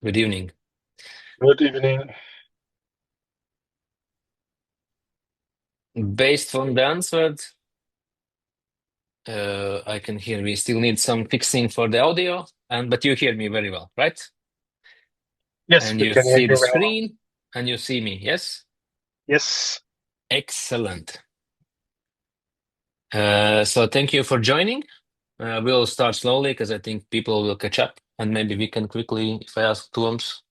Good evening. Good evening. Based on the answer, I can hear we still need some fixing for the audio, but you hear me very well, right? Yes, And we you can hear see the you very well. screen and you see me, yes? Yes. Excellent. So thank you for joining. We'll start slowly because I think people will catch up, and maybe we can quickly, if I ask Tuoms,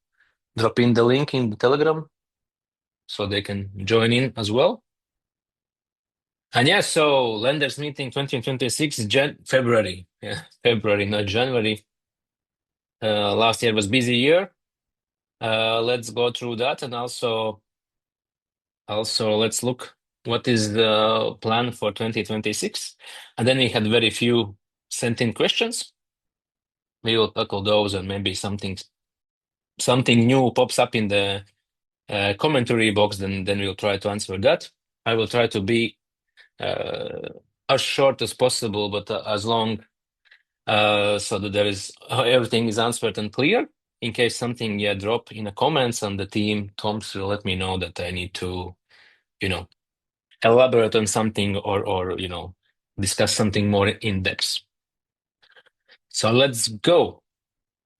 drop in the link in the Telegram so they can join in as well. And yeah, so lenders meeting 2026 February. Yeah, February, not January. Last year was busy year. Let's go through that, and also let's look what is the plan for 2026. And then we had very few sent in questions. We will tackle those, and maybe something new pops up in the commentary box. Then we'll try to answer that. I will try to be as short as possible, but as long so that there is everything is answered and clear. In case something drop in the comments, and the team Toms will let me know that I need to, you know, elaborate on something or discuss something more in depth. So let's go.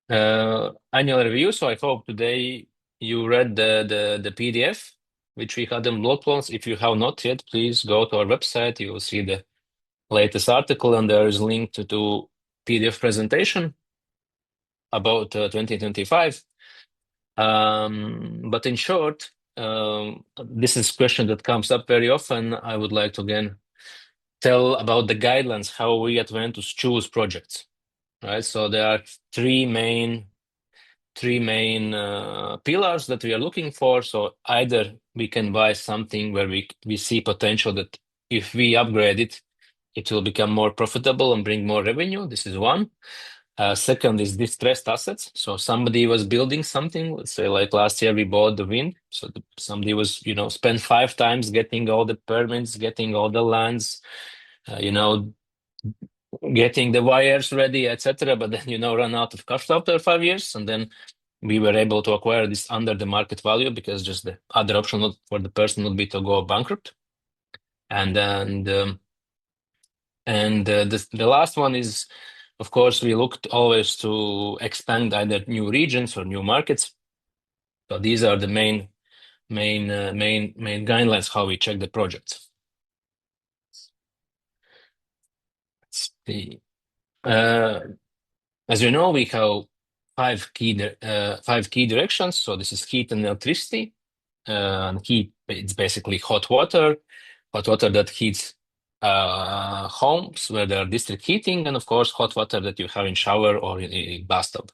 Annual review. So I hope today you read the PDF which we had in blog posts. If you have not yet, please go to our website. You will see the latest article, and there is a link to PDF presentation about 2025. But in short, this is a question that comes up very often. I would like to again tell about the guidelines how we at Ventus choose projects, right? So there are three main pillars that we are looking for. So either we can buy something where we see potential that if we upgrade it, it will become more profitable and bring more revenue. This is one. Second is distressed assets. So somebody was building something. Let's say like last year we bought the wind. So somebody was, spent 5 times getting all the permits, getting all the lands, getting the wires ready, etc. But then, run out of cash after 5 years. And then we were able to acquire this under the market value because just the other option for the person would be to go bankrupt. And then the last one is, of course, we looked always to expand either new regions or new markets. So these are the main guidelines how we check the projects. Let's see. As you know, we have five key directions. So this is heat and electricity. Heat, it's basically hot water that heats homes where there are district heating, and of course hot water that you have in shower or in bathtub.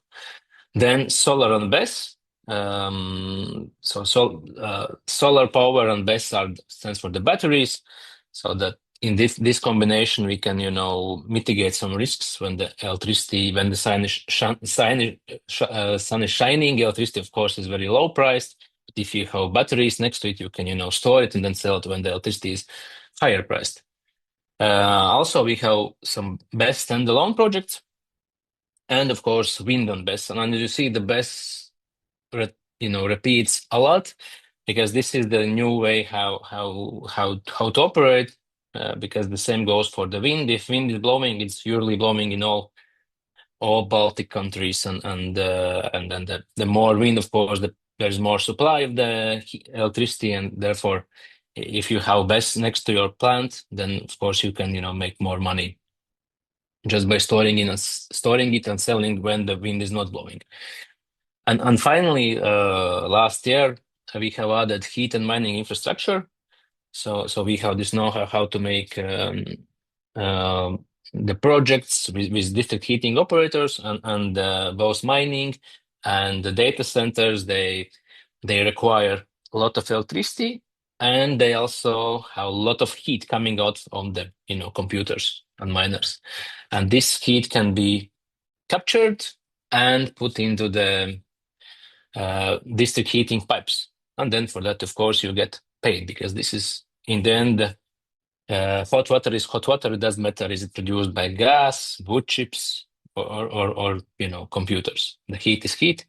Then solar and BESS. Solar power and BESS stands for the batteries, so that in this combination we can mitigate some risks when the sun is shining. Electricity, of course, is very low priced. But if you have batteries next to it, you can store it and then sell it when the electricity is higher priced. Also, we have some BESS standalone projects, and of course, wind on BESS. And as you see, the BESS repeats a lot because this is the new way how to operate. Because the same goes for the wind. If wind is blowing, it's usually blowing in all Baltic countries, and then the more wind, of course, there's more supply of the electricity, and therefore, if you have BESS next to your plant, then of course you can make more money just by storing it and selling when the wind is not blowing. And finally, last year we have added heat and mining infrastructure. So we have this know how to make the projects with district heating operators and both mining and the data centers. They require a lot of electricity, and they also have a lot of heat coming out on the computers and miners. And this heat can be captured and put into the district heating pipes. And then for that, of course, you get paid because this is, in the end, hot water is hot water. It doesn't matter is it produced by gas, wood chips, or computers. The heat is heat.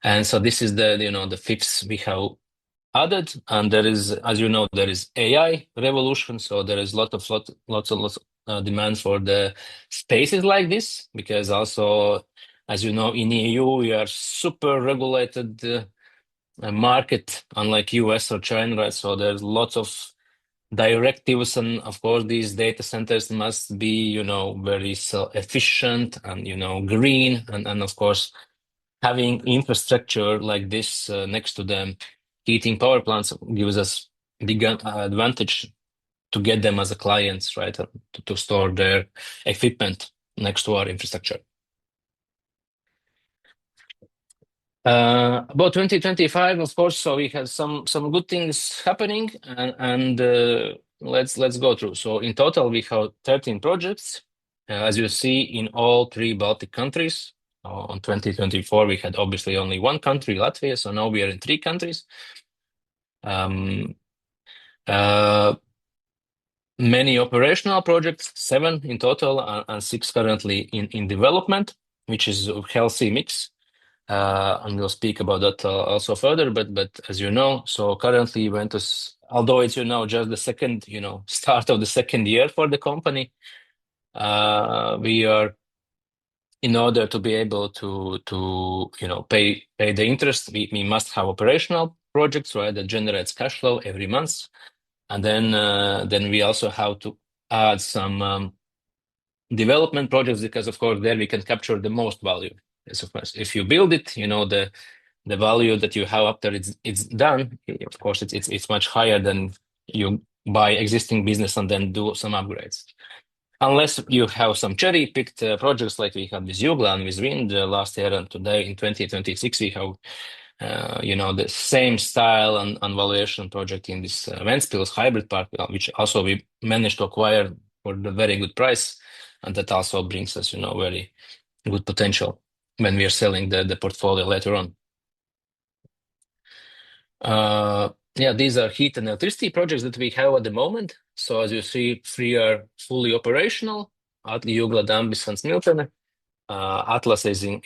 And so this is the fifth we have added. And there is, as you know, there is AI revolution. So there is lots of demand for the spaces like this, because also, as you know, in EU, we are super regulated market, unlike US or China, right? So there's lots of directives, and of course, these data centers must be, very efficient and, green, and of course, having infrastructure like this next to them, heating power plants gives us big advantage to get them as a clients, right? To store their equipment next to our infrastructure. About 2025, of course, so we have some good things happening, and let's go through. So in total, we have 13 projects, as you see, in all three Baltic countries. On 2024, we had obviously only one country, Latvia. So now we are in three countries. Um, uh, Many operational projects, 7 in total, and 6 currently in development, which is a healthy mix. And we'll speak about that also further. But as you know, so currently Ventus, although it's just the second start of the second year for the company, we are, in order to be able to pay the interest, we must have operational projects, right, that generates cash flow every month, and then we also have to add some development projects, because of course there we can capture the most value. Yes, of course, if you build it, the value that you have after it's done, of course, it's much higher than you buy existing business and then do some upgrades. Unless you have some cherry-picked projects like we had with Jugla and with Wind last year, and today in 2026 we have the same style and valuation project in this Ventspils hybrid park, which also we managed to acquire for the very good price, and that also brings us very good potential when we are selling the portfolio later on. These are heat and electricity projects that we have at the moment. So as you see, 3 are fully operational: Jugla, Dambis, and Smiltene. Atlas is in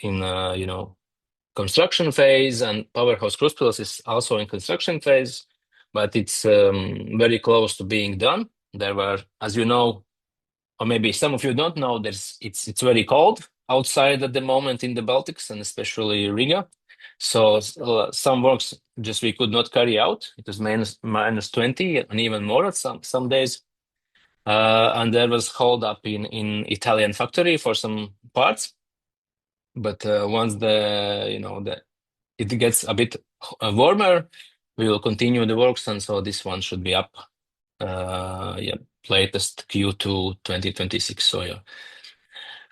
construction phase, and Powerhouse Kruspils is also in construction phase, but it's very close to being done. There were, as you know, or maybe some of you don't know, it's very cold outside at the moment in the Baltics, and especially Riga. So some works just we could not carry out. It was minus 20 and even more at some days. And there was hold up in Italian factory for some parts. But once it gets a bit warmer, we will continue the works, and so this one should be up. Latest Q2 2026. So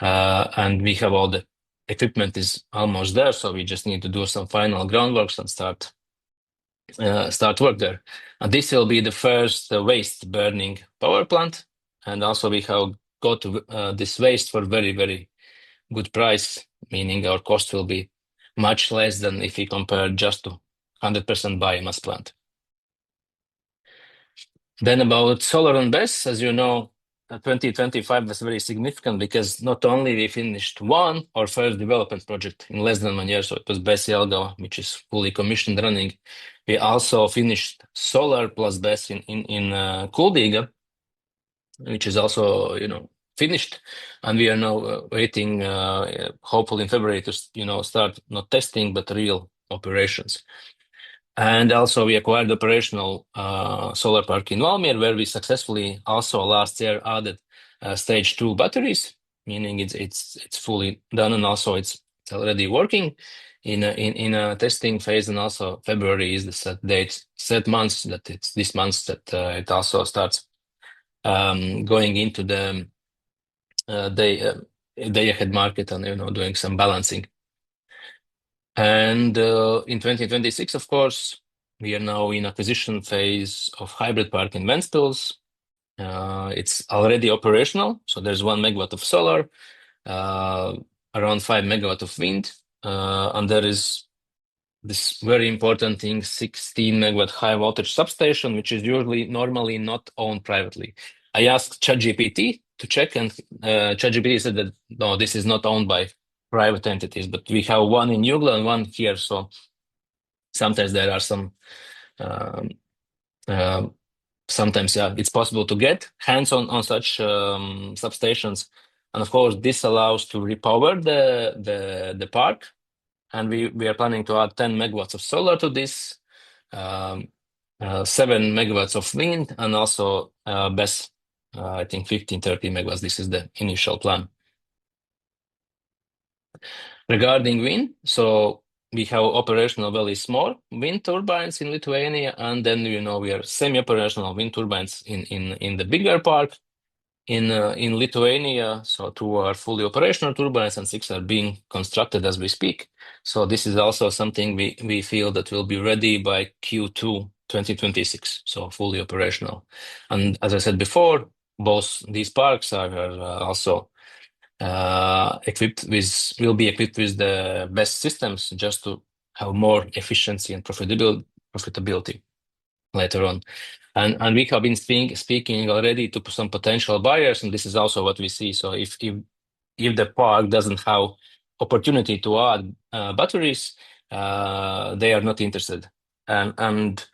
and we have all the equipment is almost there, so we just need to do some final groundworks and start work there. And this will be the first waste burning power plant, and also we have got this waste for very, very good price, meaning our cost will be much less than if we compare just to 100% biomass plant. Then about solar and BESS, as you know, 2025 was very significant, because not only we finished our first development project in less than 1 year, so it was BESS Jelgava, which is fully commissioned running. We also finished solar plus BESS in Kuldīga, which is also finished, and we are now waiting, hopefully in February, to start not testing but real operations. And also we acquired operational solar park in Valmiera, where we successfully also last year added stage 2 batteries, meaning it's fully done, and also it's already working in a testing phase. And also February is the set month that it's this month that it also starts going into the day ahead market, and doing some balancing. And in 2026, of course, we are now in acquisition phase of hybrid park in Ventspils. It's already operational, so there's 1 megawatt of solar, around 5 megawatt of wind, and there is this very important thing, 16 megawatt high voltage substation, which is normally not owned privately. I asked ChatGPT to check, and ChatGPT said that no, this is not owned by private entities, but we have one in Ugla and one here. So sometimes there are some, um, uh, sometimes it's possible to get hands on such substations. And of course, this allows to repower the park. And we are planning to add 10 megawatts of solar to this, 7 megawatts of wind, and also BESS, I think 15, 30 megawatts. This is the initial plan. Regarding wind, so we have operational very small wind turbines in Lithuania, and then we are semi-operational wind turbines in the bigger park in Lithuania. So 2 are fully operational turbines, and 6 are being constructed as we speak. So this is also something we feel that will be ready by Q2 2026, so fully operational. And as I said before, both these parks are also will be equipped with the best systems just to have more efficiency and profitability later on. And we have been speaking already to some potential buyers, and this is also what we see. So if the park doesn't have opportunity to add batteries, they are not interested, and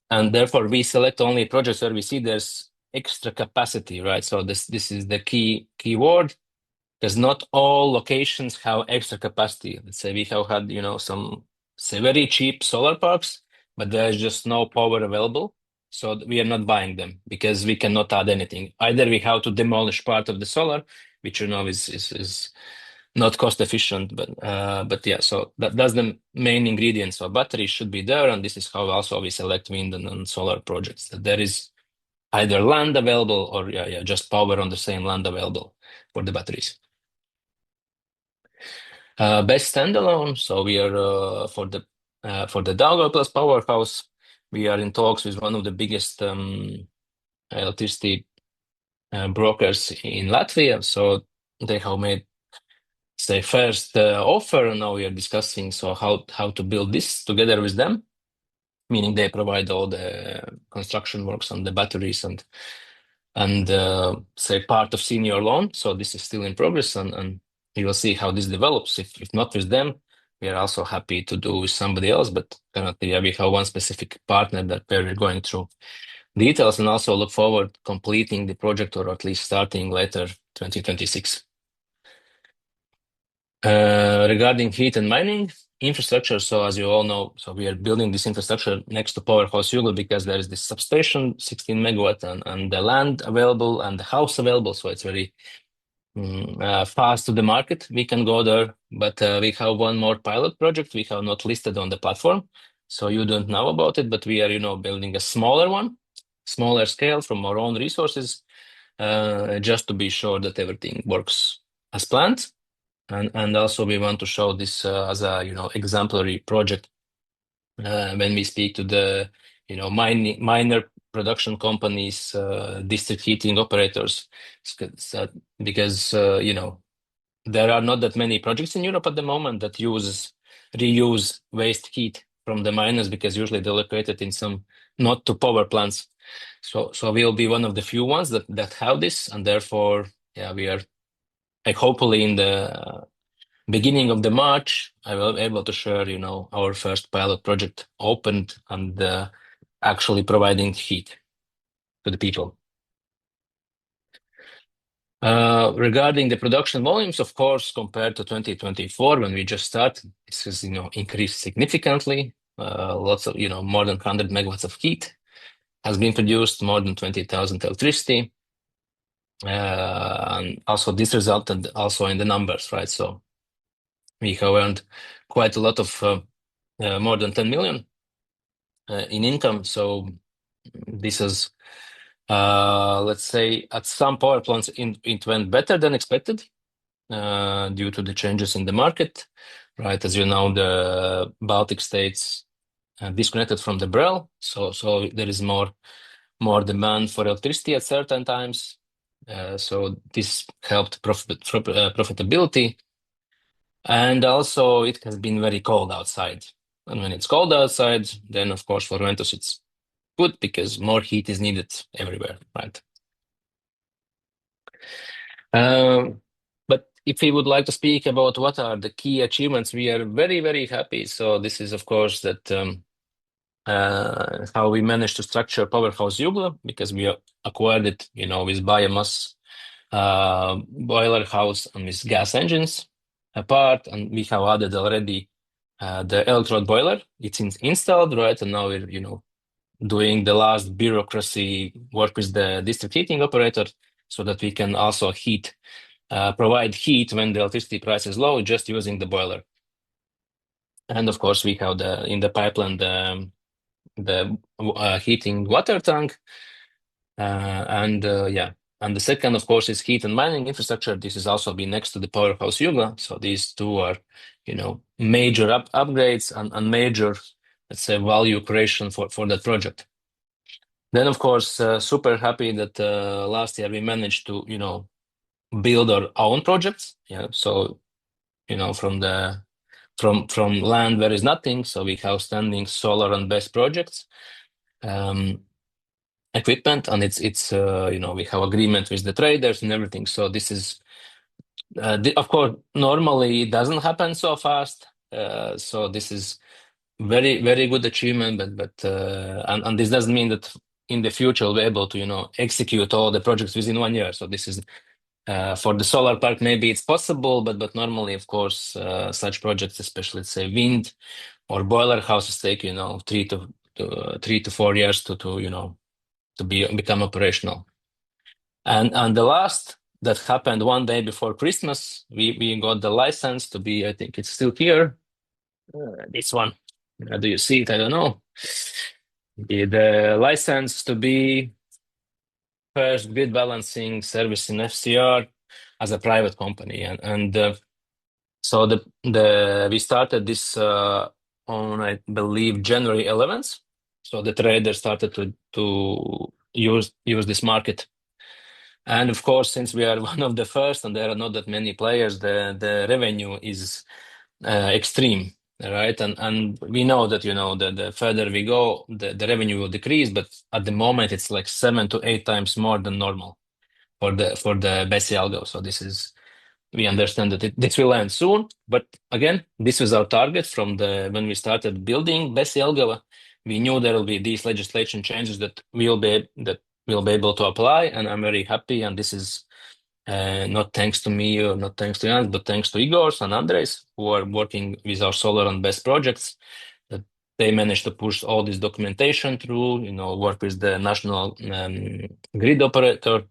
therefore we select only projects where we see there's extra capacity, right? So this is the key word, because not all locations have extra capacity. Let's say we have had, some say very cheap solar parks, but there's just no power available. So we are not buying them because we cannot add anything. Either we have to demolish part of the solar, which is not cost efficient, but yeah. So that's the main ingredient. So batteries should be there, and this is how also we select wind and solar projects. That there is either land available or just power on the same land available for the batteries. Best standalone. So we are for the Daugavpils powerhouse. We are in talks with one of the biggest electricity brokers in Latvia. So they have made, say, first offer, and now we are discussing how to build this together with them. Meaning they provide all the construction works on the batteries and say part of senior loan. So this is still in progress, and we will see how this develops. If not with them, we are also happy to do with somebody else. But currently, we have one specific partner that we're going through details, and also look forward completing the project, or at least starting later 2026. Regarding heat and mining infrastructure, so as you all know, so we are building this infrastructure next to Powerhouse Yugal because there is this substation, 16 megawatt, and the land available and the house available. So it's very fast to the market. We can go there, but we have one more pilot project we have not listed on the platform, so you don't know about it. But we are, building a smaller one, smaller scale from our own resources, just to be sure that everything works as planned. And also we want to show this as a exemplary project when we speak to the minor production companies, district heating operators, because there are not that many projects in Europe at the moment that reuse waste heat from the miners, because usually they're located in some not to power plants. So we'll be one of the few ones that have this, and therefore we are like hopefully in the beginning of the March, I will be able to share, our first pilot project opened and actually providing heat to the people. Regarding the production volumes, of course, compared to 2024, when we just started, this has, increased significantly. Lots of, more than 100 megawatts of heat has been produced, more than 20,000 electricity. And also this resulted also in the numbers, right? So we have earned quite a lot of more than 10 million in income. So this is, let's say, at some power plants, it went better than expected due to the changes in the market, right? As you know, the Baltic states disconnected from the BREL, so there is more demand for electricity at certain times. So this helped profitability. And also, it has been very cold outside. And when it's cold outside, then of course for Ventus it's good because more heat is needed everywhere, right? But if we would like to speak about what are the key achievements, we are very, very happy. So this is, of course, that how we managed to structure Powerhouse Jugla, because we acquired it, with biomass boiler house and with gas engines apart, and we have added already the electrode boiler. It's installed, right? And now we're, doing the last bureaucracy work with the district heating operator so that we can also provide heat when the electricity price is low, just using the boiler. And of course, we have in the pipeline the heating water tank, and the second, of course, is heat and mining infrastructure. This is also be next to the Powerhouse Yuga. So these two are, major upgrades and major, let's say, value creation for that project. Then, of course, super happy that last year we managed to, build our own projects. Yeah, so from land where is nothing, so we have standing solar and BESS projects, equipment, and it's we have agreement with the traders and everything. So this is, of course, normally it doesn't happen so fast. So this is very, very good achievement, and this doesn't mean that in the future we'll be able to, execute all the projects within 1 year. So this is for the solar park, maybe it's possible, but normally, of course, such projects, especially let's say wind or boiler houses, take 3 to 4 years to become operational. And the last that happened one day before Christmas, we got the license to be. I think it's still here. This one. Do you see it? I don't know. The license to be first grid balancing service in FCR as a private company, and so we started this on, I believe, January 11th. So the traders started to use this market, and of course, since we are one of the first, and there are not that many players, the revenue is extreme, right? And we know that the further we go, the revenue will decrease, but at the moment it's like 7 to 8 times more than normal for the BESI algo. So we understand that this will end soon, but again, this was our target from when we started building BESI algo. We knew there will be these legislation changes that we'll be able to apply, and I'm very happy. And this is not thanks to me or not thanks to Jans, but thanks to Igor and Andres, who are working with our solar and BESS projects. That they managed to push all this documentation through, work with the national grid operator,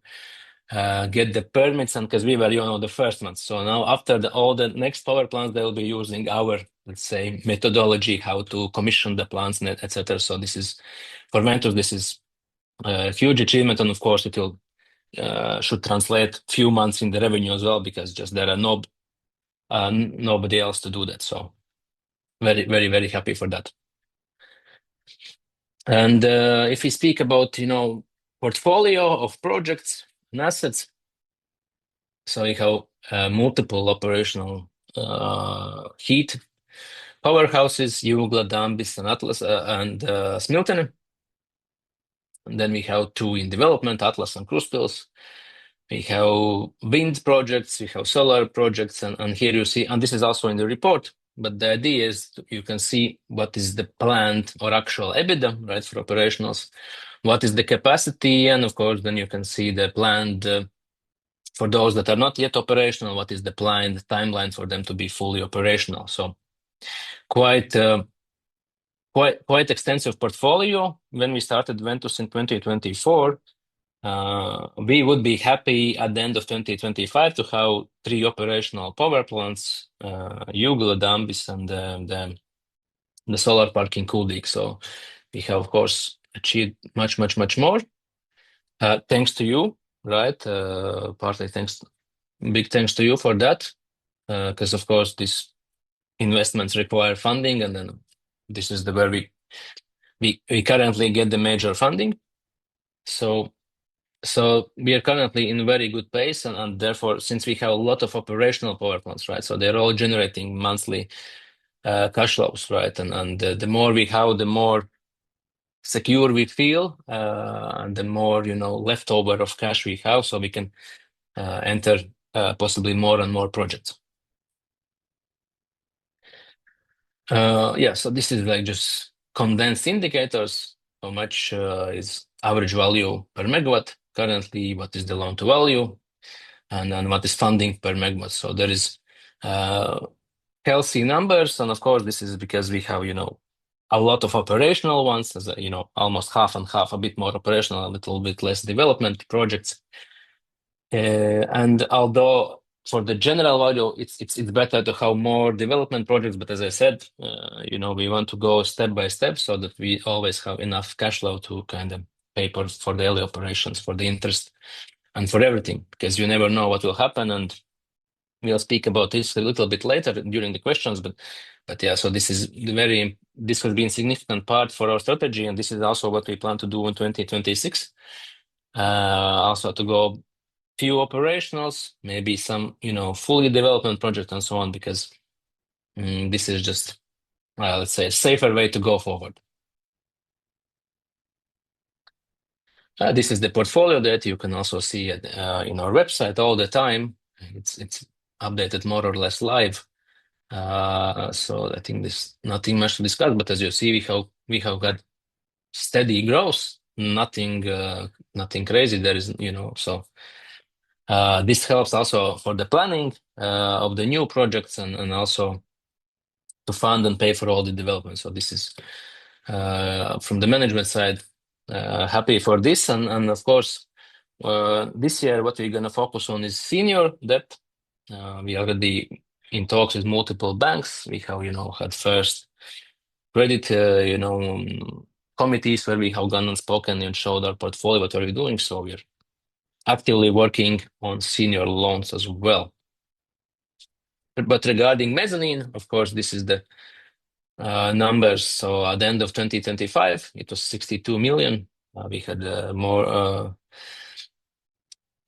get the permits, and because we were, the first ones. So now after all the next power plants, they'll be using our, let's say, methodology, how to commission the plants, etc. So this is, for Ventus, this is a huge achievement, and of course it will should translate few months in the revenue as well, because just there are nobody else to do that. So very, very, very happy for that. And if we speak about portfolio of projects and assets, so we have multiple operational heat powerhouses, Jugla, Dambis, and Atlas, and Smiltene. And then we have two in development, Atlas and Kruspils. We have wind projects, we have solar projects, and here you see, and this is also in the report, but the idea is you can see what is the planned or actual EBITDA, right, for operationals, what is the capacity, and of course, then you can see the planned, for those that are not yet operational, what is the planned timeline for them to be fully operational. So quite extensive portfolio. When we started Ventus in 2024, we would be happy at the end of 2025 to have 3 operational power plants, Jugla, Dambis, and the solar park in Kuldīga. So we have, of course, achieved much, much, much more. Thanks to you, right? Partly big thanks to you for that, because of course these investments require funding, and then this is where we currently get the major funding. So we are currently in a very good pace, and therefore, since we have a lot of operational power plants, right? So they're all generating monthly cash flows, right? And the more we have, the more secure we feel, and the more leftover of cash we have, so we can enter possibly more and more projects. Yeah, so this is like just condensed indicators. How much is average value per megawatt currently? What is the loan to value? And then what is funding per megawatt? So there is healthy numbers. And of course, this is because we have, a lot of operational ones, as almost half and half, a bit more operational, a little bit less development projects. And although for the general value, it's better to have more development projects. But as I said, we want to go step by step so that we always have enough cash flow to kind of pay for daily operations, for the interest, and for everything, because you never know what will happen. And we'll speak about this a little bit later during the questions. But yeah, so this has been a significant part for our strategy, and this is also what we plan to do in 2026. Also to go few operationals, maybe some, fully development project and so on, because this is just, let's say, a safer way to go forward. This is the portfolio that you can also see in our website all the time. It's updated more or less live. So I think there's nothing much to discuss, but as you see, we have got steady growth, nothing crazy. There is, so this helps also for the planning of the new projects and also to fund and pay for all the development. So this is from the management side, happy for this. And of course, this year, what we're going to focus on is senior debt. We already in talks with multiple banks. We have, had first credit, committees where we have gone and spoken and showed our portfolio, what are we doing. So we're actively working on senior loans as well. But regarding mezzanine, of course, this is the numbers. So at the end of 2025, it was 62 million. We had more,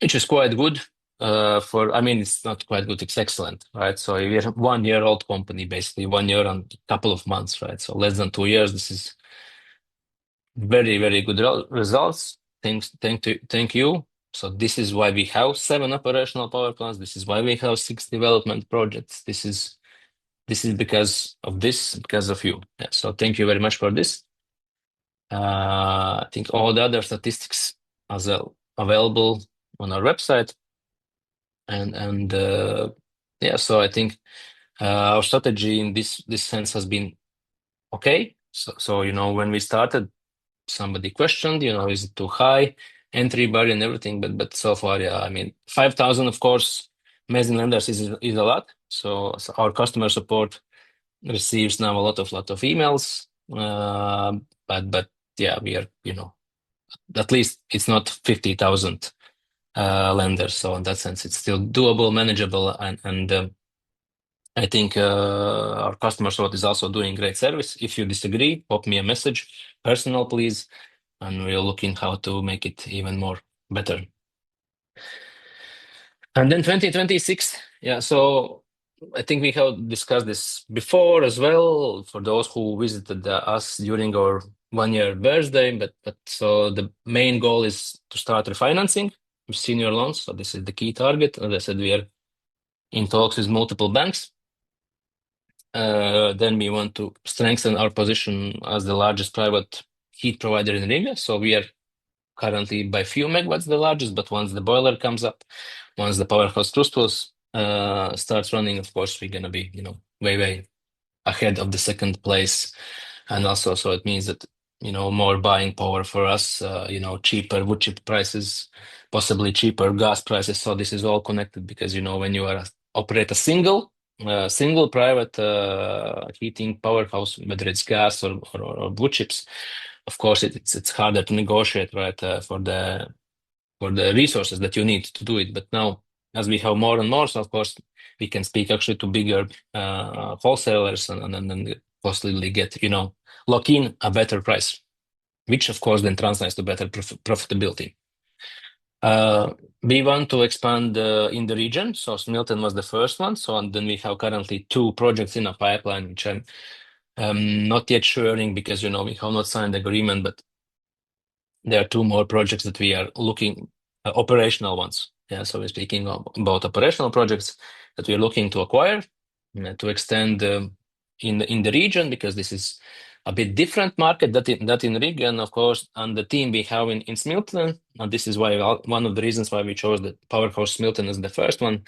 which is quite good. It's not quite good, it's excellent, right? So we're a 1-year-old company, basically 1 year and a couple of months, right? So less than 2 years. This is very, very good results. Thank you. So this is why we have 7 operational power plants. This is why we have 6 development projects. This is because of you. Yeah, so thank you very much for this. I think all the other statistics as well available on our website. And yeah, so I think our strategy in this sense has been okay. So when we started, somebody questioned, is it too high entry barrier and everything? But so far, yeah, 5,000, of course, mezzanine lenders is a lot. So our customer support receives now a lot of emails. But yeah, we are, at least it's not 50,000 lenders. So in that sense, it's still doable, manageable, and I think our customer support is also doing great service. If you disagree, pop me a message, personal, please, and we'll look in how to make it even more better. And then 2026, yeah. So I think we have discussed this before as well for those who visited us during our 1-year birthday. But so the main goal is to start refinancing with senior loans. So this is the key target. As I said, we are in talks with multiple banks. Then we want to strengthen our position as the largest private heat provider in Riga. So we are currently by few megawatts the largest, but once the boiler comes up, once the powerhouse Trustos starts running, of course, we're gonna be, way ahead of the second place. And also, so it means that, more buying power for us, cheaper wood chip prices, possibly cheaper gas prices. So this is all connected because, when you operate a single private heating powerhouse, whether it's gas or wood chips, of course, it's harder to negotiate, right, for the resources that you need to do it. But now, as we have more and more, so of course, we can speak actually to bigger wholesalers and then possibly get, lock in a better price, which of course then translates to better profitability. We want to expand in the region. So Smilten was the first one. So and then we have currently 2 projects in a pipeline, which I'm not yet sharing because, we have not signed the agreement, but there are 2 more projects that we are looking, operational ones, Yeah, so we're speaking about operational projects that we're looking to acquire, to extend in the region, because this is a bit different market that in region, of course, and the team we have in Smiltene. And this is why one of the reasons why we chose the Powerhouse Smiltene as the first one.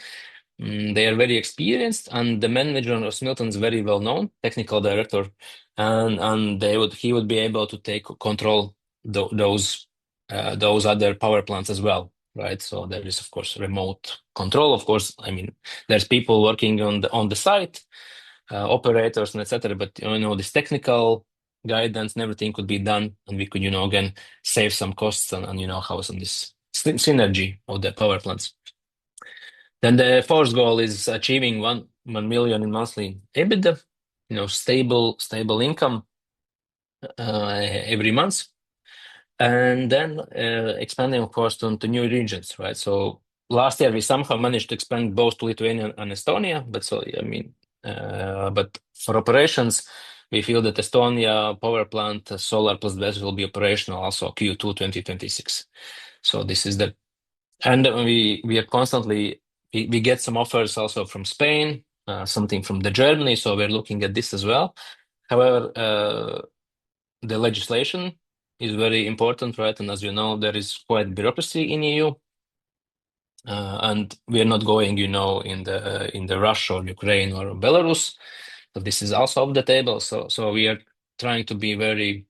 They are very experienced, and the manager of Smiltene is very well known, technical director, and he would be able to take control those other power plants as well, right? So there is, of course, remote control. Of course, I mean, there's people working on the site, operators and etc. But this technical guidance and everything could be done, and we could, again, save some costs and have some this synergy of the power plants. Then the fourth goal is achieving 1 million in monthly EBITDA, stable income every month, and then expanding, of course, to new regions, right? So last year we somehow managed to expand both to Lithuania and Estonia, but for operations, we feel that Estonia power plant, solar plus BESS, will be operational also Q2 2026. So this is and we are constantly we get some offers also from Spain, something from the Germany, so we're looking at this as well. However, the legislation is very important, right? And as you know, there is quite bureaucracy in EU, and we are not going, in the Russia or Ukraine or Belarus. So this is also off the table. So we are trying to be very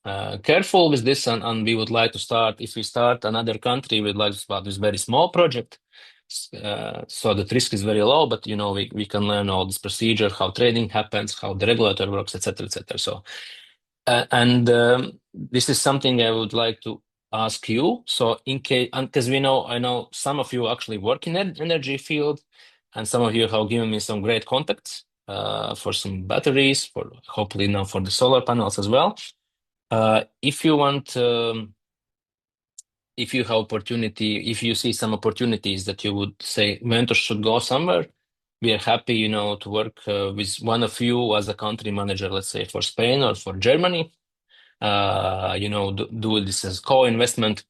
careful with this, and we would like to start. If we start another country, we'd like to start this very small project, so the risk is very low. But we can learn all this procedure, how trading happens, how the regulator works, etc., etc. So. And this is something I would like to ask you. So, in case, because I know some of you actually work in the energy field, and some of you have given me some great contacts for some batteries, for hopefully now for the solar panels as well. If you want, if you have opportunity, if you see some opportunities that you would say Ventus should go somewhere, we are happy, to work with one of you as a country manager, let's say for Spain or for Germany. Do this as co-investment.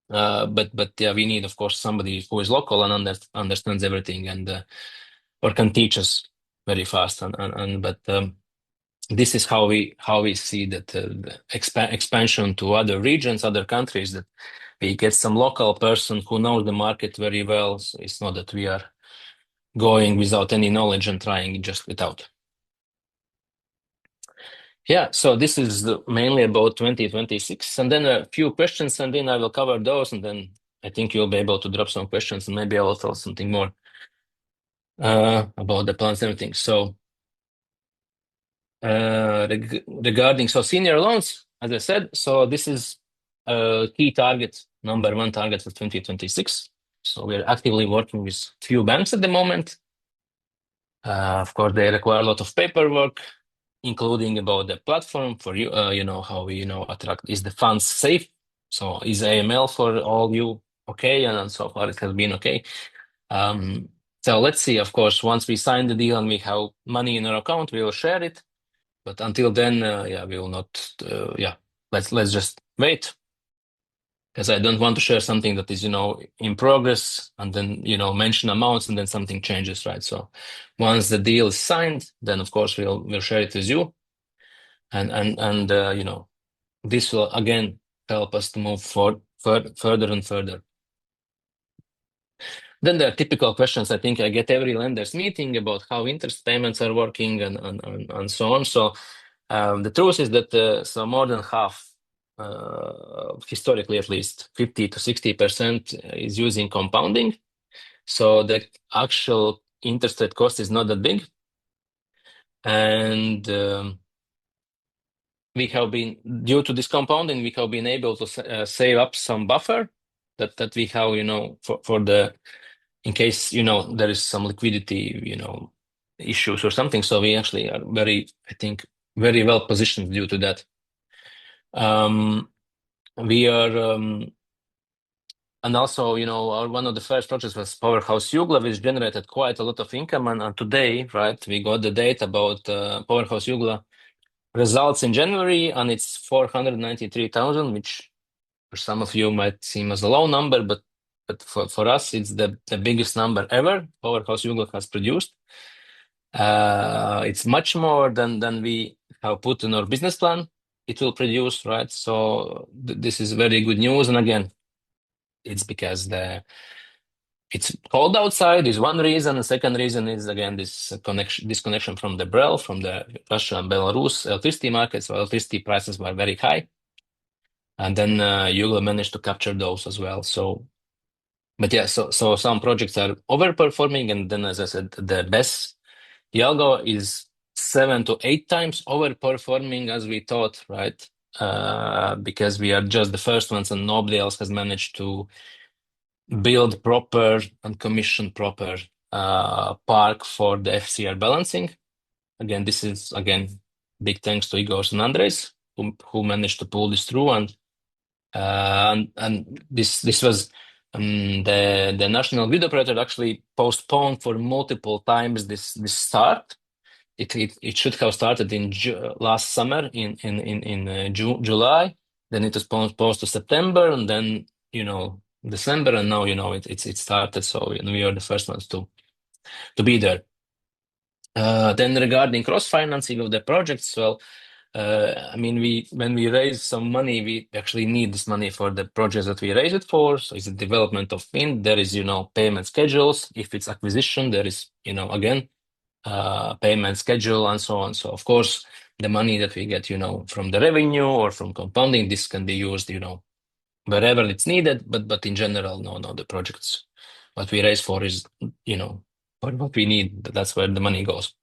But yeah, we need, of course, somebody who is local and understands everything, and or can teach us very fast. But this is how we see that the expansion to other regions, other countries, that we get some local person who knows the market very well. So it's not that we are going without any knowledge and trying just it out. Yeah, so this is mainly about 2026, and then a few questions, and then I will cover those, and then I think you'll be able to drop some questions, and maybe I will tell something more about the plans and everything. So regarding senior loans, as I said, so this is a key target, number one target for 2026. So we're actively working with few banks at the moment. Of course, they require a lot of paperwork, including about the platform for you, how we, attract, is the funds safe? So is AML for all you okay? And so far it has been okay. So let's see, of course, once we sign the deal and we have money in our account, we will share it. But until then, we will not, let's just wait. Because I don't want to share something that is, in progress, and then, mention amounts and then something changes, right? So once the deal is signed, then of course we'll share it with you. And this will again help us to move further and further. Then there are typical questions I think I get every lenders meeting about how interest payments are working and so on. So the truth is that so more than half, historically at least 50 to 60% is using compounding. So the actual interest rate cost is not that big. And we have been, due to this compounding, we have been able to save up some buffer that we have, for the, in case, there is some liquidity, issues or something. So we actually are I think, very well positioned due to that. We are, and also, one of the first projects was Powerhouse Jugla, which generated quite a lot of income. And today, right, we got the data about Powerhouse Jugla results in January, and it's 493,000, which for some of you might seem as a low number, but but for us, it's the biggest number ever Powerhouse Yugo has produced. It's much more than we have put in our business plan. It will produce, right? So this is very good news. And again, it's because it's cold outside is one reason. The second reason is again this disconnection from the BREL, from the Russia and Belarus electricity markets. So electricity prices were very high, and then Yugo managed to capture those as well. So, but yeah, so some projects are overperforming, and then as I said, the best Yago is 7 to 8 times overperforming as we thought, right? Because we are just the first ones, and nobody else has managed to build proper and commission proper park for the FCR balancing. Again, this is big thanks to Igor and Andres who managed to pull this through, and this was the national grid operator actually postponed for multiple times this start. It should have started in last summer in July. Then it was postponed to September, and then December, and now it started. So we are the first ones to be there. Then regarding cross financing of the projects, well, I mean, when we raise some money, we actually need this money for the projects that we raise it for. So it's the development of wind. There is payment schedules. If it's acquisition, there is again payment schedule and so on. So of course, the money that we get, from the revenue or from compounding, this can be used, wherever it's needed. But in general, no, the projects what we raise for is, for what we need. That's where the money goes.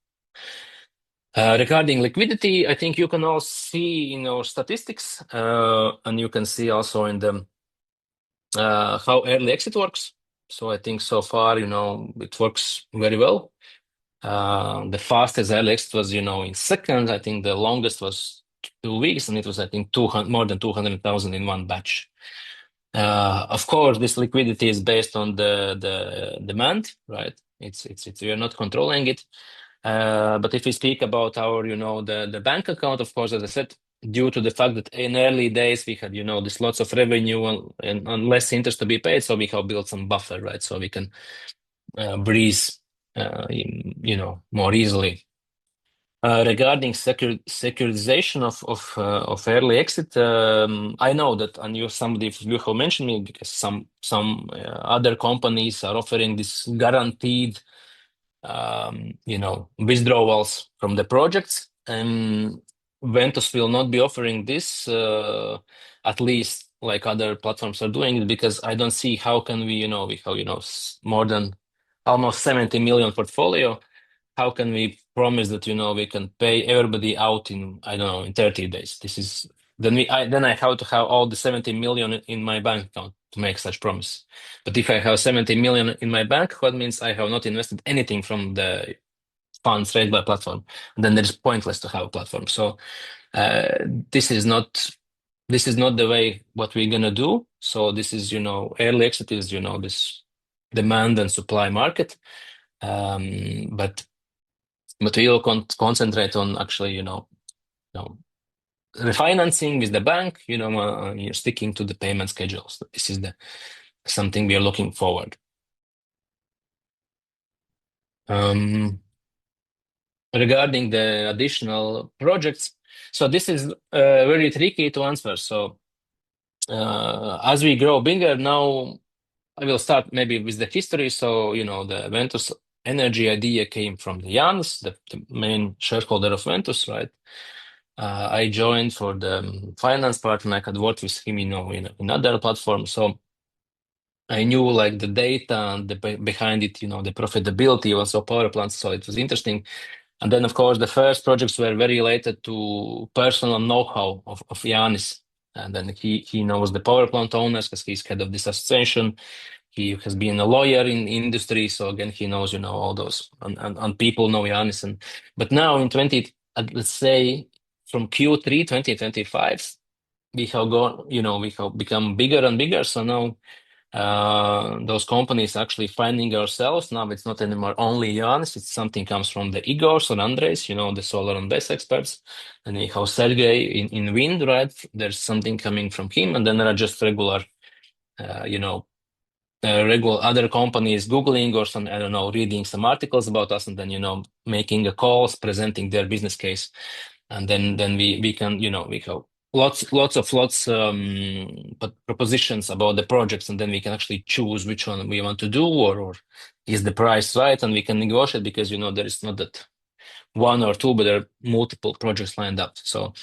Regarding liquidity, I think you can all see in our statistics, and you can see also in the how early exit works. So I think so far, it works very well. The fastest early exit was, in seconds. I think the longest was 2 weeks, and it was, I think, more than 200,000 in one batch. Of course, this liquidity is based on the demand, right? It's we are not controlling it. But if we speak about our, the bank account, of course, as I said, due to the fact that in early days we had, this lots of revenue and less interest to be paid, so we have built some buffer, right? So we can breathe, more easily. Regarding securitization of early exit, I know that, and somebody you have mentioned me because some other companies are offering this guaranteed withdrawals from the projects, and Ventus will not be offering this, at least like other platforms are doing it, because I don't see how can we, we have, more than almost 70 million portfolio. How can we promise that, we can pay everybody out in, I don't know, in 30 days? This is, then I have to have all the 70 million in my bank account to make such promise. But if I have 70 million in my bank, what means I have not invested anything from the funds raised by platform. And then it's pointless to have a platform. So this is not the way what we're gonna do. So this is, early exit is, this demand and supply market. But we will concentrate on actually, refinancing with the bank, you're sticking to the payment schedules. This is something we are looking forward. Regarding the additional projects, so this is very tricky to answer. So as we grow bigger now, I will start maybe with the history. So, the Ventus Energy idea came from the Jans, the main shareholder of Ventus, right? I joined for the finance part, and I had worked with him, in other platforms. So I knew like the data and behind it, the profitability also power plants. So it was interesting. And then, of course, the first projects were very related to personal know-how of Yanis. And then he knows the power plant owners because he's head of this association. He has been a lawyer in industry, so again he knows all those and people know Yanis. But now in let's say from Q3 2025, we have gone, we have become bigger and bigger. So now those companies actually finding ourselves. Now it's not anymore only Yanis, it's something comes from the Igors or Andres, the solar and BESS experts. And we have Sergey in wind, right? There's something coming from him, and then there are just regular, regular other companies Googling or some, I don't know, reading some articles about us, and then, making a calls, presenting their business case. And then we can, we have lots but propositions about the projects, and then we can actually choose which one we want to do, or is the price right, and we can negotiate, because, there is not that one or two, but there are multiple projects lined up. So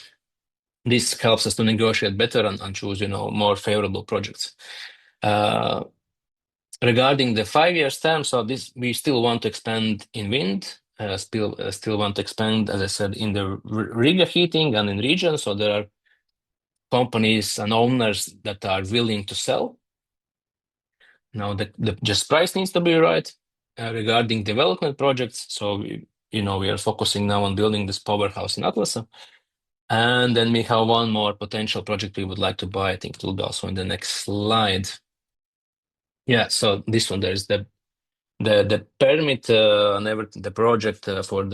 this helps us to negotiate better and choose, more favorable projects. Regarding the 5 years term, so this we still want to expand in wind, still want to expand, as I said, in the Riga heating and in region. So there are companies and owners that are willing to sell. Now the just price needs to be right. Regarding development projects, so we are focusing now on building this powerhouse in Atlas. And then we have one more potential project we would like to buy. I think it will be also in the next slide. Yeah, so this one, there is the permit and everything, the project for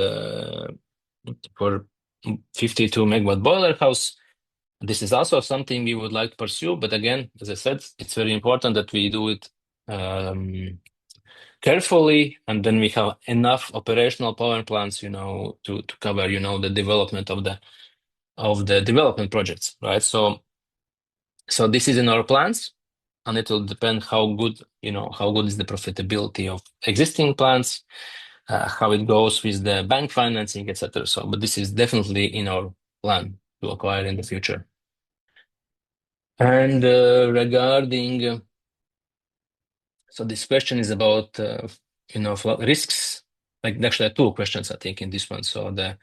52 megawatt boiler house. This is also something we would like to pursue, but again, as I said, it's very important that we do it carefully, and then we have enough operational power plants, to cover, the development of the development projects, right? So this is in our plans, and it will depend how good is the profitability of existing plants, how it goes with the bank financing, etc. So, but this is definitely in our plan to acquire in the future. And regarding, so this question is about, risks. Like actually, two questions I think in this one. So the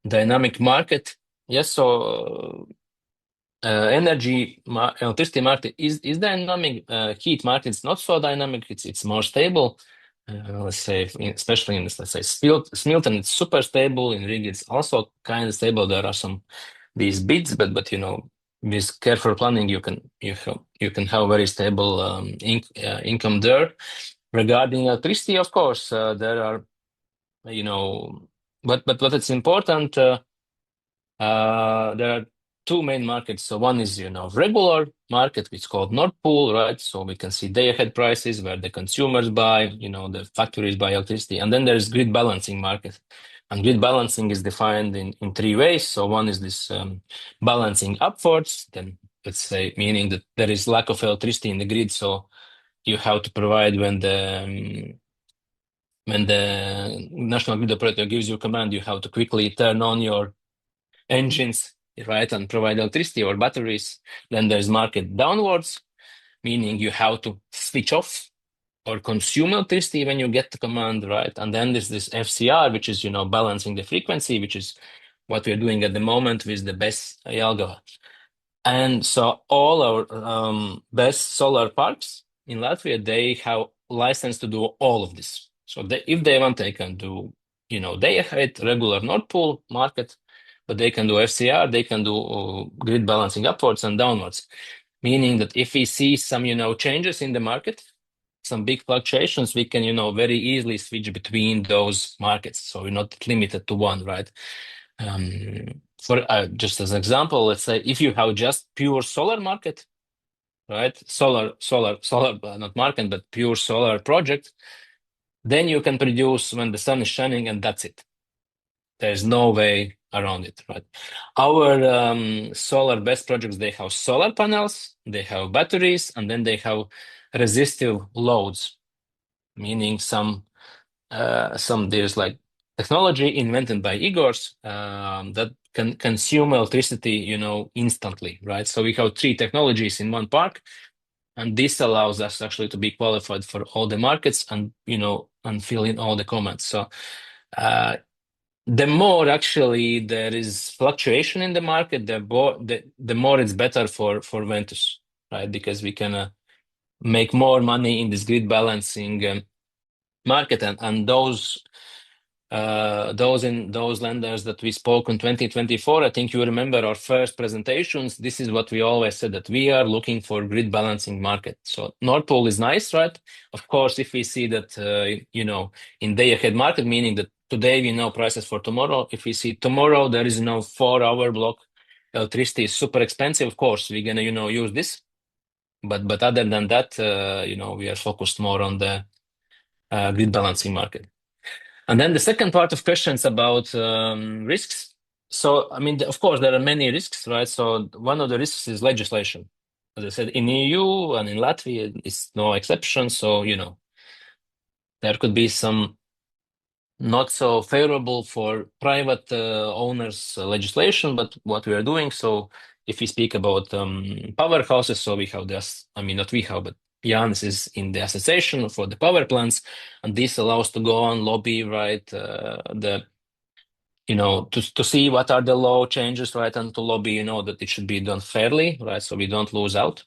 dynamic market, yes. So electricity market is dynamic. Heat market is not so dynamic. It's more stable. Let's say, especially in this, let's say, Smilten, it's super stable. In Riga, it's also kind of stable. There are some these bids, but with careful planning, you can have very stable income there. Regarding electricity, of course, there are, but what it's important. There are two main markets. So one is, regular market, which is called Nord Pool, right? So we can see day ahead prices where the consumers buy, the factories buy electricity. And then there's grid balancing market. And grid balancing is defined in three ways. So one is this balancing upwards, then let's say, meaning that there is lack of electricity in the grid. So you have to provide when the national grid operator gives you a command, you have to quickly turn on your engines, right, and provide electricity or batteries. Then there's market downwards, meaning you have to switch off or consume electricity when you get the command, right? And then there's this FCR, which is, balancing the frequency, which is what we're doing at the moment with the best Yalga. And so all our best solar parks in Latvia, they have license to do all of this. So if they want, they can do, day ahead, regular Nord Pool market, but they can do FCR, they can do grid balancing upwards and downwards. Meaning that if we see some, changes in the market, some big fluctuations, we can, very easily switch between those markets. So we're not limited to one, right? For just as an example, let's say if you have just pure solar market, right? Solar, not market, but pure solar project, then you can produce when the sun is shining, and that's it. There's no way around it, right? Our solar best projects, they have solar panels, they have batteries, and then they have resistive loads, meaning some there's like technology invented by Igors that can consume electricity, instantly, right? So we have three technologies in one park, and this allows us actually to be qualified for all the markets and, and fill in all the comments. So the more actually there is fluctuation in the market, the more it's better for Ventus, right? Because we can make more money in this grid balancing market, and those lenders that we spoke in 2024, I think you remember our first presentations. This is what we always said, that we are looking for grid balancing market. So Nord Pool is nice, right? Of course, if we see that, in day ahead market, meaning that today we know prices for tomorrow. If we see tomorrow there is no 4-hour block, electricity is super expensive. Of course, we're gonna, use this. But other than that, we are focused more on the grid balancing market. And then the second part of questions about risks. So, I mean, of course, there are many risks, right? So one of the risks is legislation. As I said, in EU and in Latvia, it's no exception. So, there could be some not so favorable for private owners legislation, but what we are doing. So if we speak about powerhouses, so we have this, I mean, not we have, but Jans is in the association for the power plants, and this allows to go on lobby, right? To see what are the law changes, right? And to lobby, that it should be done fairly, right? So we don't lose out.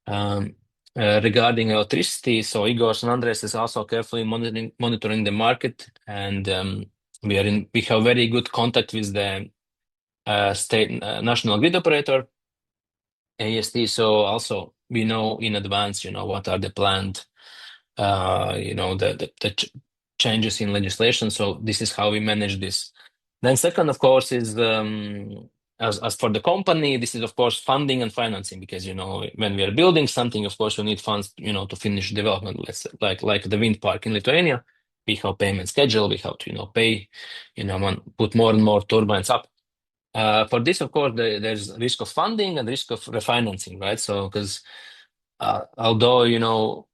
Um, Regarding electricity, so Igor and Andres is also carefully monitoring the market, and we have very good contact with the state national grid operator, AST. So also we know in advance, what are the planned, the changes in legislation. So this is how we manage this. Then second, of course, is as for the company, this is of course funding and financing, because when we are building something, of course, we need funds, to finish development. Let's say, like the wind park in Lithuania, we have payment schedule. We have to pay, put more and more turbines up. For this, of course, there's risk of funding and risk of refinancing, right? So because although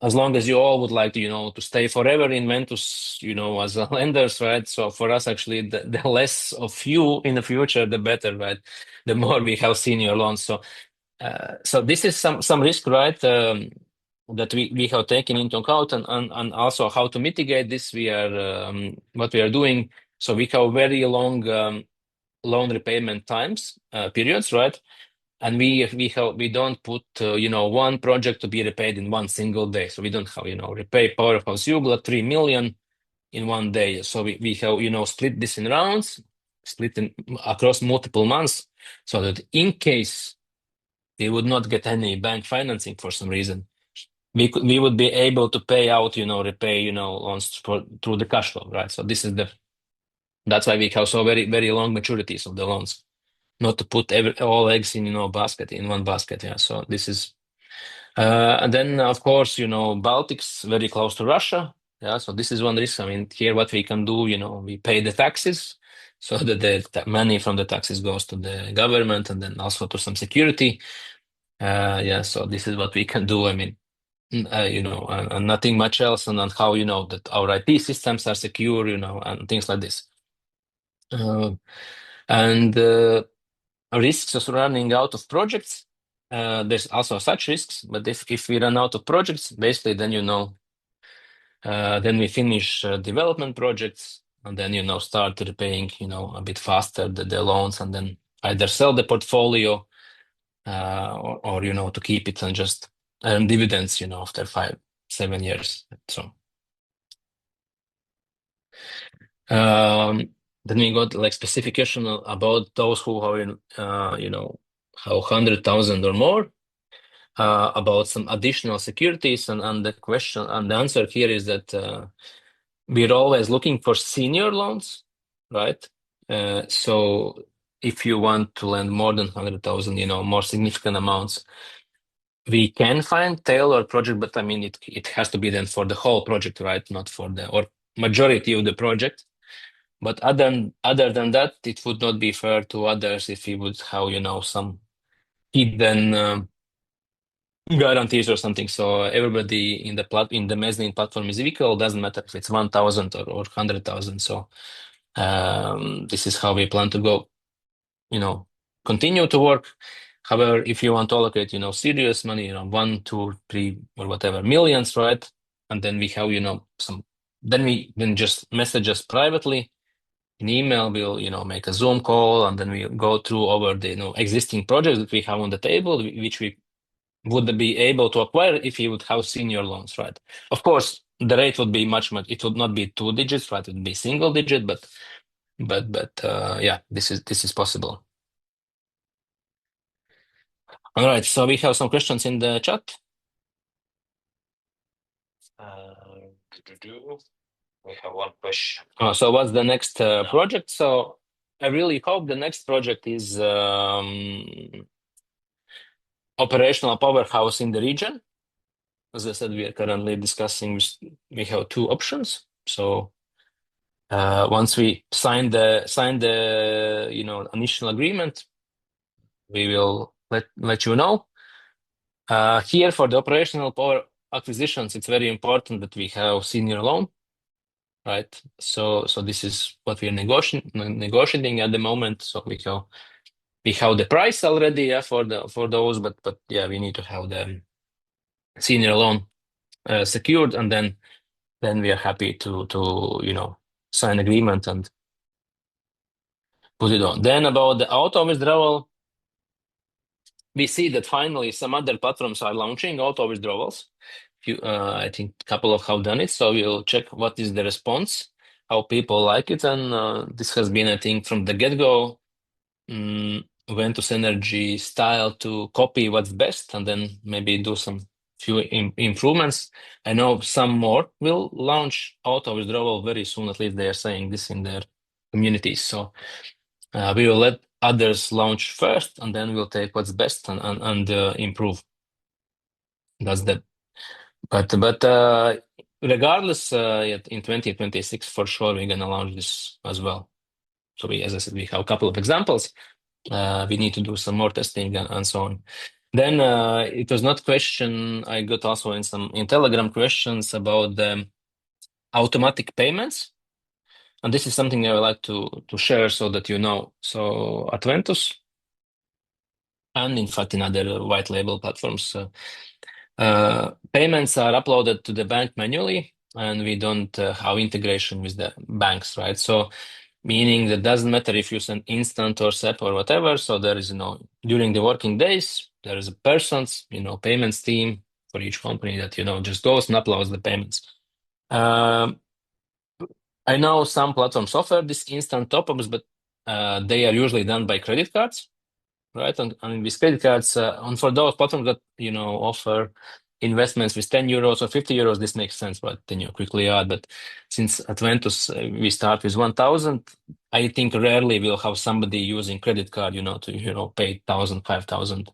as long as you all would like to, to stay forever in Ventus, as a lenders, right? So for us, actually, the less of you in the future, the better, right? The more we have senior loans. So this is some risk, right? That we have taken into account, and also how to mitigate this. What we are doing. So we have very long loan repayment times periods, right? And we don't put one project to be repaid in one single day. So we don't have repay Powerhouse Jugla 3 million in one day. So we have split this in rounds, split in across multiple months, so that in case we would not get any bank financing for some reason, we would be able to pay out repay loans through the cash flow, right? So that's why we have so very very long maturities of the loans, not to put all eggs in one basket. Yeah, so this is and then of course Baltic's very close to Russia. Yeah, so this is one risk. I mean, here what we can do, we pay the taxes, so that the money from the taxes goes to the government, and then also to some security. Yeah, so this is what we can do. I mean, and nothing much else, and on how that our IT systems are secure, and things like this. Uh, and Risks of running out of projects. There's also such risks, but if we run out of projects, basically then we finish development projects, and then start repaying a bit faster the loans, and then either sell the portfolio or to keep it and just earn dividends after 5-7 years. So um, then we got like specific question about those who are in how 100,000 or more. About some additional securities, and the answer here is that we're always looking for senior loans, right? So if you want to lend more than 100,000, more significant amounts, we can find tail or project, but I mean it has to be then for the whole project, right? Not for the or majority of the project. But other than that, it would not be fair to others if we would have some hidden guarantees or something. So everybody in the mezzanine platform is equal. Doesn't matter if it's 1,000 or 100,000. So this is how we plan to go. Continue to work. However, if you want to allocate, serious money, 1, 2, 3, or whatever millions, right? And then we have, then just message us privately in email. We'll, make a Zoom call, and then we go through over the, existing projects that we have on the table, which we would be able to acquire if you would have senior loans, right? Of course, the rate would be much, it would not be 2 digits, right? It would be single digit, but yeah, this is possible. All right, so we have some questions in the chat. Uh, we have one question. So what's the next project? So I really hope the next project is operational powerhouse in the region. As I said, we are currently discussing. We have two options. So once we sign the initial agreement, we will let you know. Here for the operational power acquisitions, it's very important that we have senior loan, right? So this is what we are negotiating at the moment. So we have the price already, yeah, for those, but yeah, we need to have the senior loan secured, and then we are happy to sign agreement and put it on. Then about the auto withdrawal, we see that finally some other platforms are launching auto withdrawals. I think a couple of have done it, so we'll check what is the response, how people like it, and this has been, I think, from the get-go, Ventus Energy style to copy what's best and then maybe do some few improvements. I know some more will launch auto withdrawal very soon. At least they are saying this in their communities. So we will let others launch first, and then we'll take what's best and improve. That's the but regardless, in 2026 for sure we're gonna launch this as well. So as I said, we have a couple of examples. We need to do some more testing and so on. Then it was not question. I got also in Telegram questions about the automatic payments, and this is something I would like to share so that you know. So at Ventus, and in fact in other white label platforms, payments are uploaded to the bank manually, and we don't have integration with the banks, right? So meaning that doesn't matter if you send instant or SEP or whatever. So there is, during the working days, there is a person's, payments team for each company that, just goes and uploads the payments. Um, I know some platforms offer this instant top-ups, but they are usually done by credit cards, right? And with credit cards, and for those platforms that, offer investments with 10 euros or 50 euros, this makes sense, but then you quickly add. But since at Ventus, we start with 1,000, I think rarely we'll have somebody using credit card, to, pay 1,000, 5,000.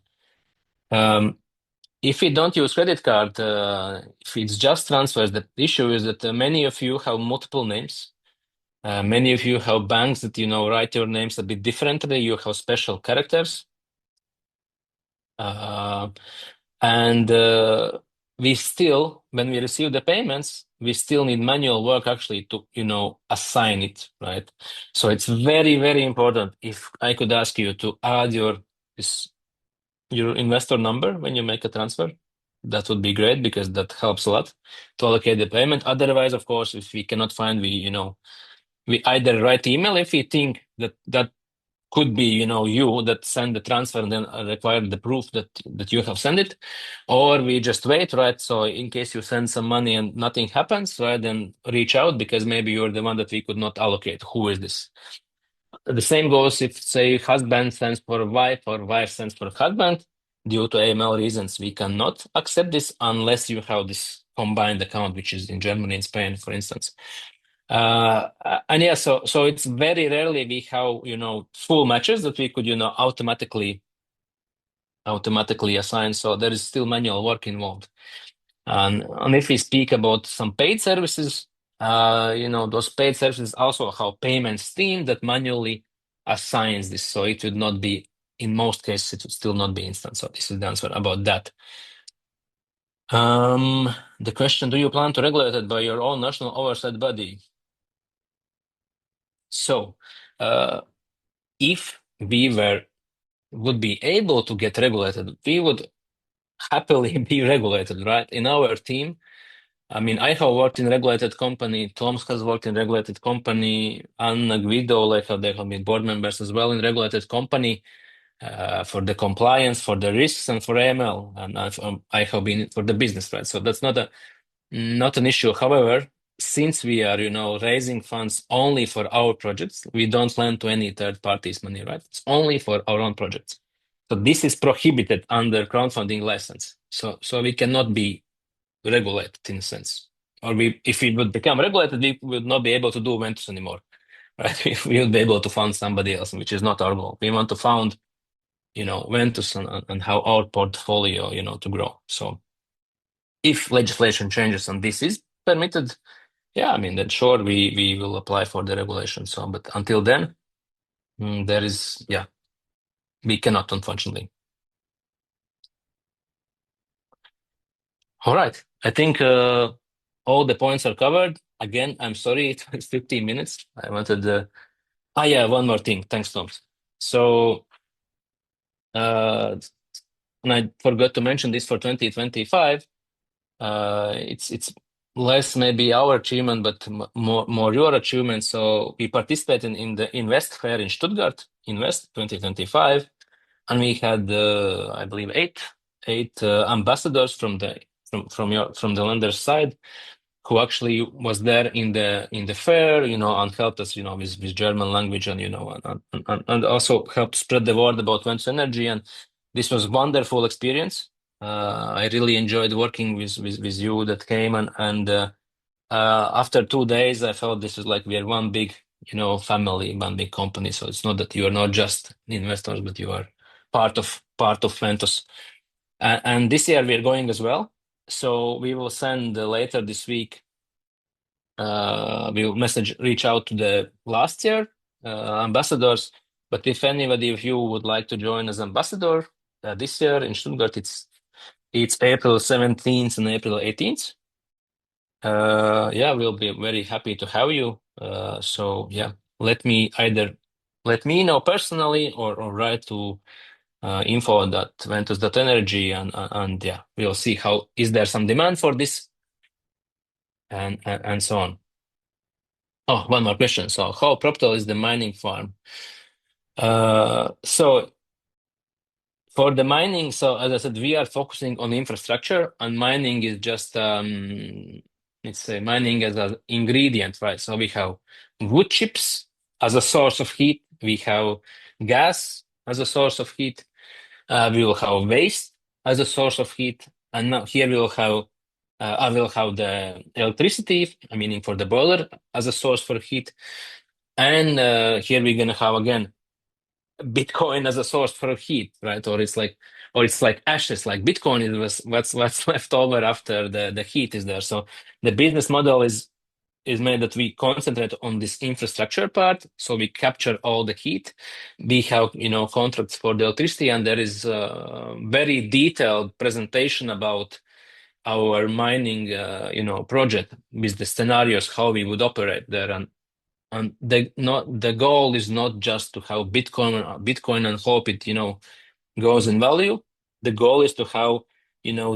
If we don't use credit card, if it's just transfers, the issue is that many of you have multiple names. Many of you have banks that, write your names a bit differently. You have special characters. And we still, when we receive the payments, we still need manual work actually to, assign it, right? So it's very, very important. If I could ask you to add your investor number when you make a transfer, that would be great because that helps a lot to allocate the payment. Otherwise, of course, if we cannot find, we either write email if we think that could be, you that send the transfer and then require the proof that you have sent it, or we just wait, right? So in case you send some money and nothing happens, right, then reach out because maybe you're the one that we could not allocate. Who is this? The same goes if, say, husband sends for wife or wife sends for husband. Due to AML reasons, we cannot accept this unless you have this combined account, which is in Germany and Spain, for instance. And yeah, so it's very rarely we have, full matches that we could, automatically assign. So there is still manual work involved. And if we speak about some paid services, those paid services also have payments team that manually assigns this. So it would not be, in most cases, it would still not be instant. So this is the answer about that. The question, do you plan to regulate it by your own national oversight body? So, if we would be able to get regulated, we would happily be regulated, right? In our team, I mean, I have worked in regulated company. Toms has worked in regulated company. Anna, Guido, they have been board members as well in regulated company for the compliance, for the risks, and for AML. And I have been for the business, right? So that's not an issue. However, since we are, raising funds only for our projects, we don't lend to any third parties money, right? It's only for our own projects. So this is prohibited under crowdfunding license. So we cannot be regulated in a sense. Or if we would become regulated, we would not be able to do Ventus anymore, right? We would be able to fund somebody else, which is not our goal. We want to fund Ventus and how our portfolio, to grow. So if legislation changes and this is permitted, yeah, I mean, then sure, we will apply for the regulation. So, but until then, there is, yeah, we cannot, unfortunately. All right. I think all the points are covered. Again, I'm sorry, it was 15 minutes. I wanted yeah, one more thing. Thanks, Tom. So, and I forgot to mention this for 2025. It's less maybe our achievement, but more your achievement. So we participated in the Invest Fair in Stuttgart, Invest 2025, and we had I believe eight ambassadors from the lender side who actually was there in the fair, and helped us, with German language and and also helped spread the word about Ventus Energy. And this was wonderful experience. I really enjoyed working with you that came and after 2 days, I felt this is like we are one big, family, one big company. So it's not that you are not just investors, but you are part of Ventus. And this year we are going as well. So we will send later this week. We'll reach out to the last year ambassadors. But if anybody of you would like to join as ambassador this year in Stuttgart, it's April 17th and April 18th. Yeah, we'll be very happy to have you. So yeah, let me know personally or write to info@ventus.energy and yeah, we'll see how is there some demand for this and so on. Oh, one more question. So how profitable is the mining farm? So for the mining, so as I said, we are focusing on infrastructure, and mining is just let's say mining as an ingredient, right? So we have wood chips as a source of heat, we have gas as a source of heat, we will have waste as a source of heat, and now here we will have I will have the electricity, meaning for the boiler as a source for heat, and here we're gonna have again Bitcoin as a source for heat, right? Or it's like ashes, like Bitcoin is what's left over after the heat is there. So the business model is made that we concentrate on this infrastructure part, so we capture all the heat. We have contracts for the electricity, and there is a very detailed presentation about our mining project with the scenarios how we would operate there. And the goal is not just to have Bitcoin and hope it goes in value. The goal is to have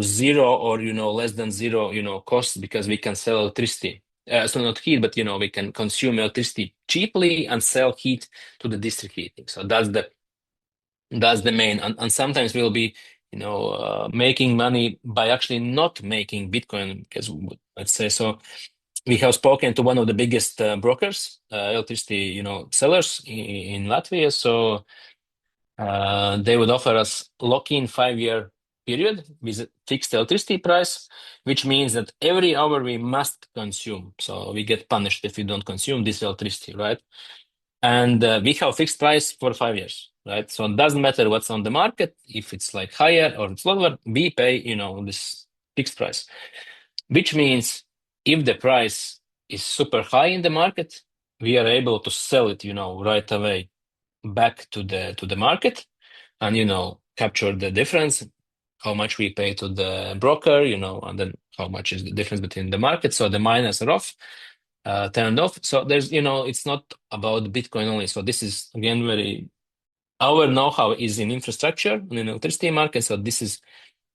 zero or less than zero cost, because we can sell electricity. So not heat, but we can consume electricity cheaply and sell heat to the district heating. So that's the main. And sometimes we'll be making money by actually not making Bitcoin, because let's say so. We have spoken to one of the biggest brokers, electricity, sellers in Latvia. So they would offer us lock-in 5-year period with a fixed electricity price, which means that every hour we must consume. So we get punished if we don't consume this electricity, right? And we have fixed price for 5 years, right? So it doesn't matter what's on the market. If it's like higher or it's lower, we pay, this fixed price, which means if the price is super high in the market, we are able to sell it, right away back to the market and, capture the difference, how much we pay to the broker, and then how much is the difference between the market. So the miners are off, turned off. So there's, it's not about Bitcoin only. So this is again our know-how is in infrastructure and in electricity market. So this is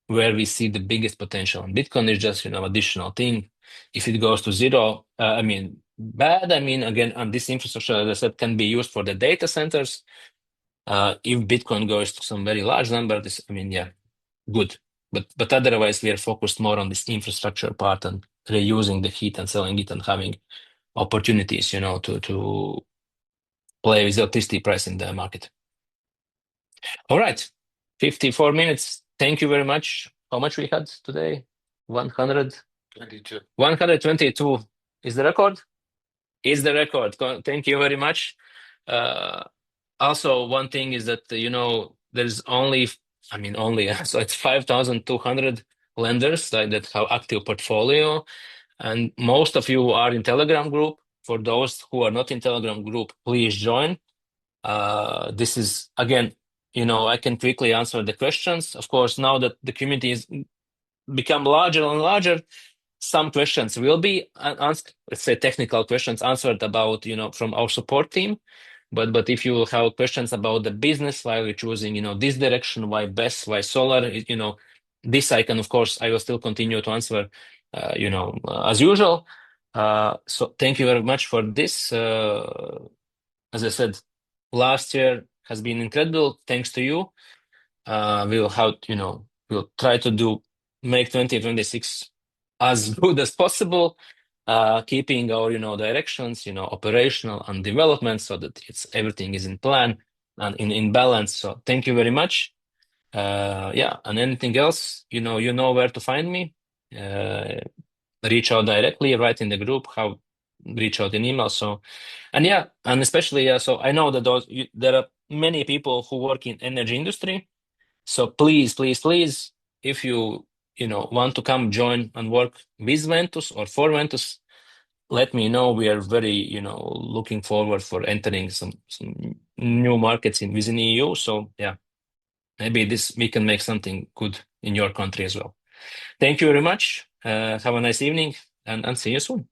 where we see the biggest potential. And Bitcoin is just, additional thing. If it goes to zero, bad. Again, and this infrastructure, as I said, can be used for the data centers. If Bitcoin goes to some very large number, yeah, good. But otherwise, we are focused more on this infrastructure part and reusing the heat and selling it and having opportunities, to play with electricity price in the market. All right, 54 minutes. Thank you very much. How much we had today? 100? 122 is the record? Is the record. Thank you very much. Also, one thing is that, there's only, I mean, only, so it's 5,200 lenders that have active portfolio, and most of you are in Telegram group. For those who are not in Telegram group, please join. This is again, I can quickly answer the questions. Of course, now that the community is become larger and larger, some questions will be asked, let's say technical questions answered about, from our support team. But if you have questions about the business, why we're choosing, this direction, why BESS, why solar, this I can, of course, I will still continue to answer, as usual. So thank you very much for this. As I said, last year has been incredible. Thanks to you. We'll try to make 2026 as good as possible, keeping our, directions, operational and development so that everything is in plan and in balance. So thank you very much. Yeah, and anything else, you know where to find me. Uh, Reach out directly, write in the group, reach out in email. So, and yeah, and especially, so I know that there are many people who work in energy industry. So please, please, please, if you want to come join and work with Ventus or for Ventus, let me know. We are very, looking forward for entering some new markets within EU. So yeah, maybe we can make something good in your country as well. Thank you very much. Have a nice evening and see you soon.